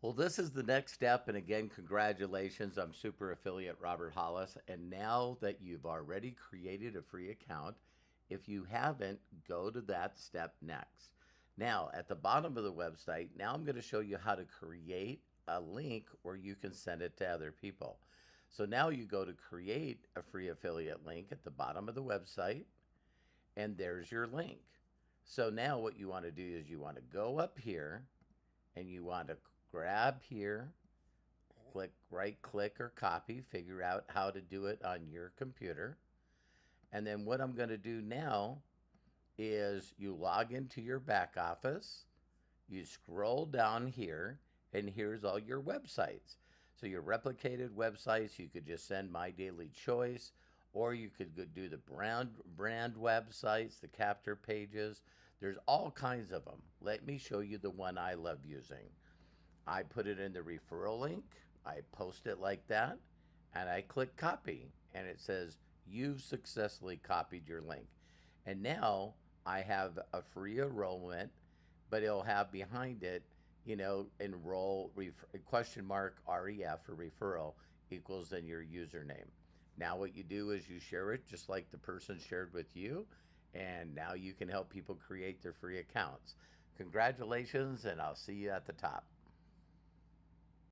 Well, this is the next step. And again, congratulations. I'm Super Affiliate Robert Hollis. And now that you've already created a free account, if you haven't, go to that step next. Now, at the bottom of the website, now I'm going to show you how to create a link where you can send it to other people. So now you go to create a free affiliate link at the bottom of the website, and there's your link. So now what you want to do is you want to go up here and you want to grab here, click right click or copy, figure out how to do it on your computer. And then what I'm going to do now is you log into your back office, you scroll down here, and here's all your websites. So your replicated websites, you could just send My Daily Choice, or you could go do the brand websites, the capture pages. There's all kinds of them. Let me show you the one I love using. I put it in the referral link, I post it like that, and I click copy, and it says you've successfully copied your link. And now I have a free enrollment, but it'll have behind it, enroll question mark ref for referral equals then your username. Now what you do is you share it just like the person shared with you, and now you can help people create their free accounts. Congratulations, and I'll see you at the top.